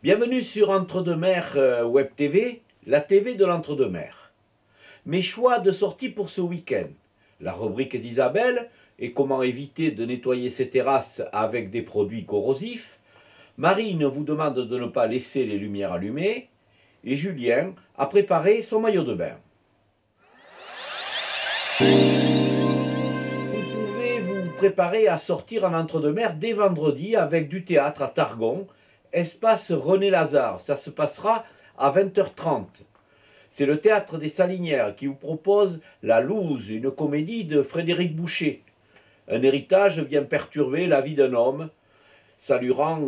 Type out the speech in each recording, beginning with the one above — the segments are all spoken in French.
Bienvenue sur Entre-deux-Mers Web TV, la TV de l'Entre-deux-Mers. Mes choix de sortie pour ce week-end. La rubrique d'Isabelle et comment éviter de nettoyer ses terrasses avec des produits corrosifs. Marine vous demande de ne pas laisser les lumières allumées. Et Julien a préparé son maillot de bain. Vous pouvez vous préparer à sortir en Entre-deux-Mers dès vendredi avec du théâtre à Targon, espace René Lazare. Ça se passera à 20h30. C'est le théâtre des Salinières qui vous propose La Louse, une comédie de Frédéric Boucher. Un héritage vient perturber la vie d'un homme. Ça lui rend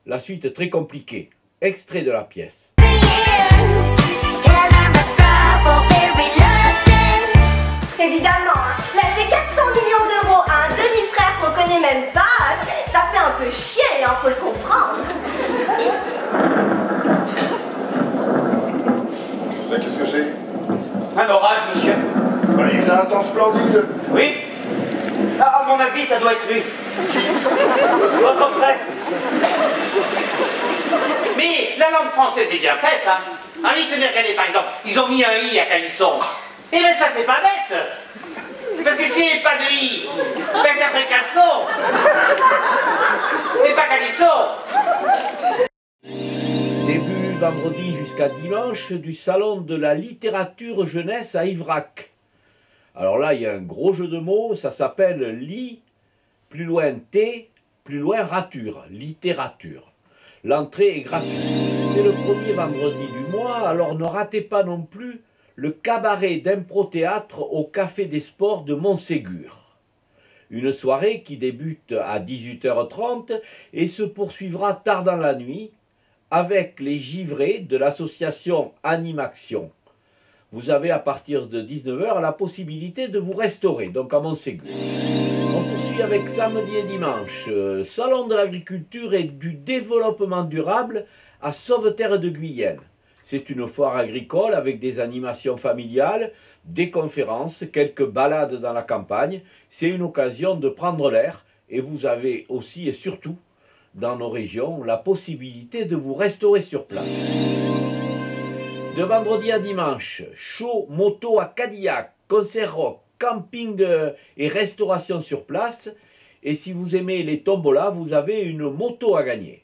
la suite très compliquée. Extrait de la pièce. Évidemment, hein. Lâcher 400 millions d'euros à un demi-frère qu'on connaît même pas, ça fait un peu chier, hein, faut le comprendre. Là, qu'est-ce que c'est? Un orage, monsieur. Bah, il faisait un temps splendide. Oui. Ah, à mon avis, ça doit être lui. Votre frère. Mais la langue française est bien faite, hein. Allez, tenez, regardez, par exemple, ils ont mis un i à Calisson. Eh bien, ça, c'est pas bête. Parce que s'il n'y a pas de i, ben ça ferait Calisson. Et pas Calisson. Début vendredi jusqu'à dimanche du salon de la littérature jeunesse à Ivrac. Alors là, il y a un gros jeu de mots, ça s'appelle lit, plus loin T, plus loin rature, littérature. L'entrée est gratuite. C'est le premier vendredi du mois, alors ne ratez pas non plus le cabaret d'impro-théâtre au Café des Sports de Montségur. Une soirée qui débute à 18h30 et se poursuivra tard dans la nuit avec les givrés de l'association Animaction. Vous avez à partir de 19h la possibilité de vous restaurer, donc à Montségur. On poursuit avec samedi et dimanche, Salon de l'agriculture et du développement durable à Sauveterre de Guyenne. C'est une foire agricole avec des animations familiales, des conférences, quelques balades dans la campagne. C'est une occasion de prendre l'air et vous avez aussi et surtout, dans nos régions, la possibilité de vous restaurer sur place. De vendredi à dimanche, show moto à Cadillac, concert rock, camping et restauration sur place. Et si vous aimez les tombolas, vous avez une moto à gagner.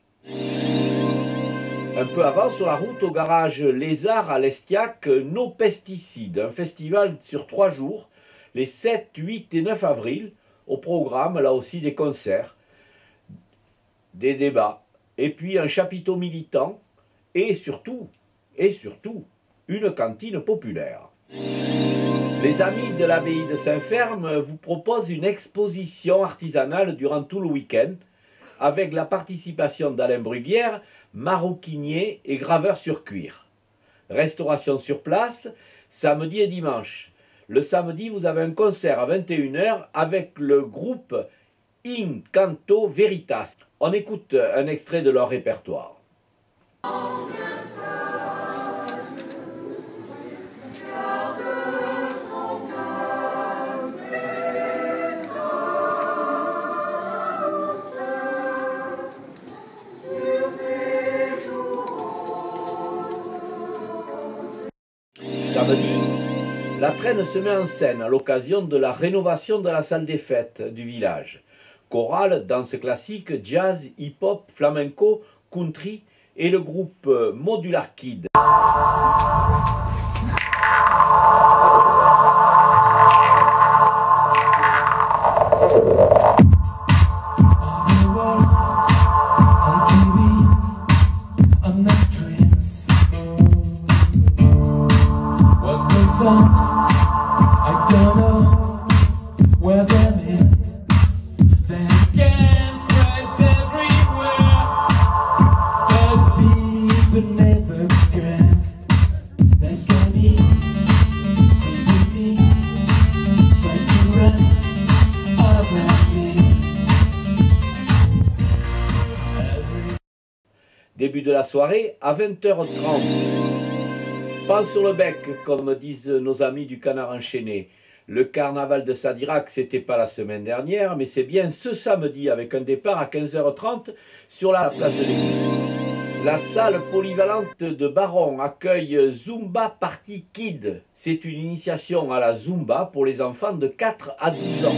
Un peu avant, sur la route au garage Lézard à l'Estiac, No Pesticides, un festival sur 3 jours, les 7, 8 et 9 avril. Au programme, là aussi, des concerts, des débats, et puis un chapiteau militant, et surtout, une cantine populaire. Les amis de l'abbaye de Saint-Ferme vous proposent une exposition artisanale durant tout le week-end, avec la participation d'Alain Bruguière, maroquinier et graveur sur cuir. Restauration sur place, samedi et dimanche. Le samedi, vous avez un concert à 21h avec le groupe Incanto Veritas. On écoute un extrait de leur répertoire. Samedi, la traîne se met en scène à l'occasion de la rénovation de la salle des fêtes du village. Chorale, danse classique, jazz, hip-hop, flamenco, country et le groupe Modular Kid. Début de la soirée à 20h30. Pan sur le bec, comme disent nos amis du Canard enchaîné. Le carnaval de Sadirac, c'était pas la semaine dernière, mais c'est bien ce samedi avec un départ à 15h30 sur la place de l'Église. La salle polyvalente de Baron accueille Zumba Party Kid. C'est une initiation à la Zumba pour les enfants de 4 à 12 ans.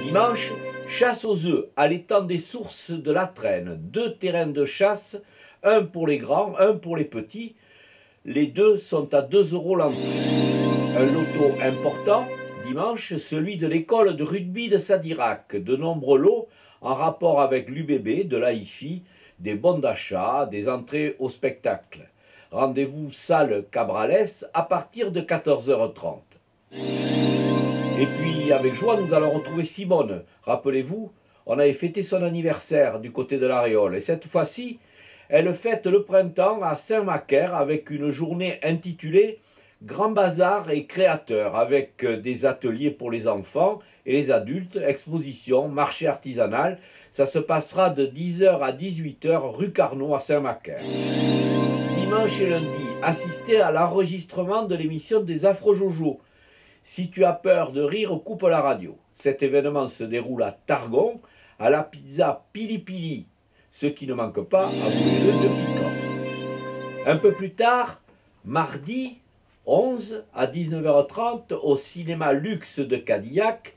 Dimanche, chasse aux œufs à l'étang des sources de la Traîne. 2 terrains de chasse, un pour les grands, un pour les petits. Les deux sont à 2 € l'entrée. Un loto important, dimanche, celui de l'école de rugby de Sadirac. De nombreux lots en rapport avec l'UBB, de l'AIFI, des bons d'achat, des entrées au spectacle. Rendez-vous salle Cabrales à partir de 14h30. Et puis, avec joie, nous allons retrouver Simone. Rappelez-vous, on avait fêté son anniversaire du côté de l'Aréole. Et cette fois-ci, elle fête le printemps à Saint-Macaire avec une journée intitulée « Grand Bazar et créateurs » avec des ateliers pour les enfants et les adultes, expositions, marché artisanal. Ça se passera de 10h à 18h rue Carnot à Saint-Macaire. Dimanche et lundi, assistez à l'enregistrement de l'émission des Afro-Jojo. Si tu as peur de rire, coupe la radio. Cet événement se déroule à Targon, à la pizza Pili Pili. Ce qui ne manque pas, avouez-le, de piquant. Un peu plus tard, mardi 11 à 19h30, au cinéma Luxe de Cadillac,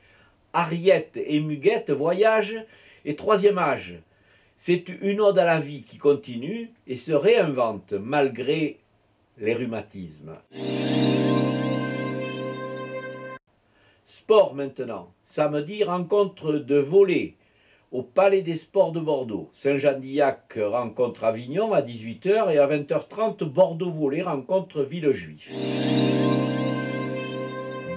Ariette et Muguette voyagent et troisième âge. C'est une ode à la vie qui continue et se réinvente malgré les rhumatismes. Sport maintenant. Samedi, rencontre de volley au Palais des Sports de Bordeaux. Saint-Jean-d'Illac rencontre Avignon à 18h et à 20h30, Bordeaux Volley rencontre Villejuif.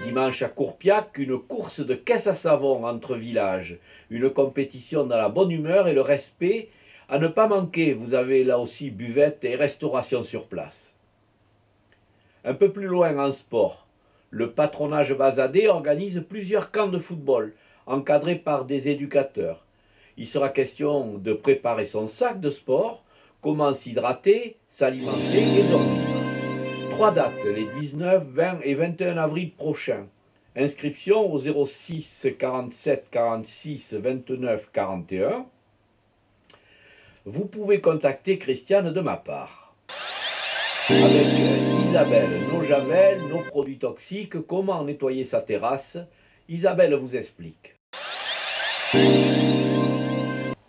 Dimanche à Courpiac, une course de caisse à savon entre villages. Une compétition dans la bonne humeur et le respect à ne pas manquer. Vous avez là aussi buvette et restauration sur place. Un peu plus loin en sport, le patronage Bazadé organise plusieurs camps de football encadrés par des éducateurs. Il sera question de préparer son sac de sport, comment s'hydrater, s'alimenter et dormir. 3 dates, les 19, 20 et 21 avril prochains. Inscription au 06 47 46 29 41. Vous pouvez contacter Christiane de ma part. Avec Isabelle, nos javel, nos produits toxiques, comment nettoyer sa terrasse. Isabelle vous explique.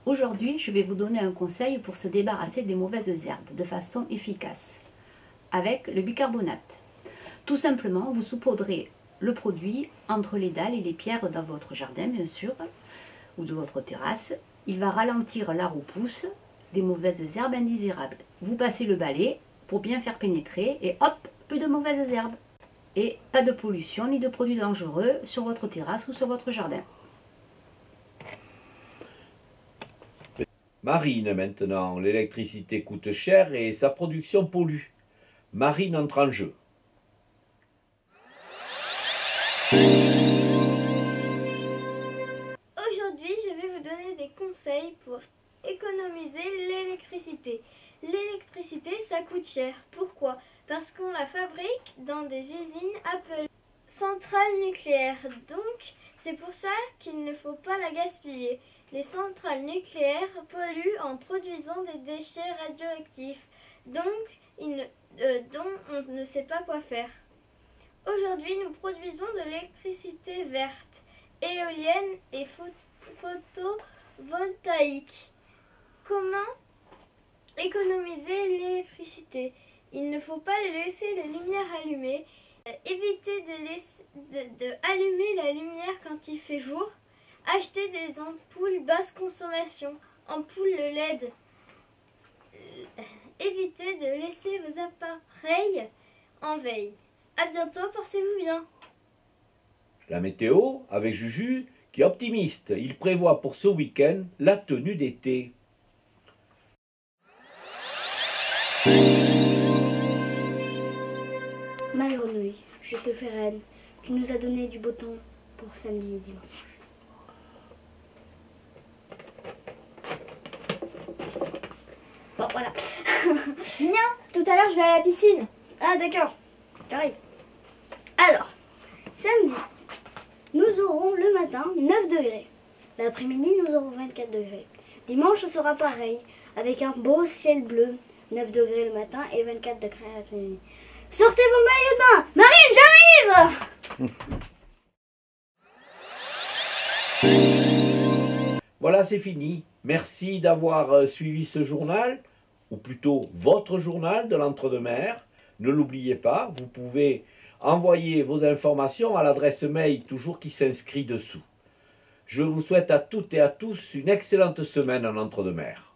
Aujourd'hui, je vais vous donner un conseil pour se débarrasser des mauvaises herbes de façon efficace, avec le bicarbonate. Tout simplement, vous saupoudrez le produit entre les dalles et les pierres dans votre jardin, bien sûr, ou de votre terrasse. Il va ralentir la repousse des mauvaises herbes indésirables. Vous passez le balai pour bien faire pénétrer et hop, plus de mauvaises herbes. Et pas de pollution ni de produits dangereux sur votre terrasse ou sur votre jardin. Marine maintenant, l'électricité coûte cher et sa production pollue. Marine entre en jeu. Aujourd'hui, je vais vous donner des conseils pour économiser l'électricité. L'électricité, ça coûte cher. Pourquoi? Parce qu'on la fabrique dans des usines appelées centrales nucléaires. Donc, c'est pour ça qu'il ne faut pas la gaspiller. Les centrales nucléaires polluent en produisant des déchets radioactifs, dont on ne sait pas quoi faire. Aujourd'hui, nous produisons de l'électricité verte, éolienne et photovoltaïque. Comment économiser l'électricité? Il ne faut pas laisser les lumières allumées. Évitez d'allumer la lumière quand il fait jour. Achetez des ampoules basse consommation, ampoules LED. Évitez de laisser vos appareils en veille. À bientôt, portez-vous bien. La météo avec Juju qui est optimiste. Il prévoit pour ce week-end la tenue d'été. Ma grenouille, je te fais reine. Tu nous as donné du beau temps pour samedi et dimanche. Bon, voilà. Non, tout à l'heure je vais à la piscine. Ah, d'accord. J'arrive. Alors, samedi, nous aurons le matin 9 degrés. L'après-midi, nous aurons 24 degrés. Dimanche, ce sera pareil, avec un beau ciel bleu, 9 degrés le matin et 24 degrés l'après-midi. Sortez vos maillots de bain! Marine, j'arrive! Voilà, c'est fini. Merci d'avoir suivi ce journal, ou plutôt votre journal de l'Entre-deux-Mers. Ne l'oubliez pas, vous pouvez envoyer vos informations à l'adresse mail toujours qui s'inscrit dessous. Je vous souhaite à toutes et à tous une excellente semaine en Entre-deux-Mers.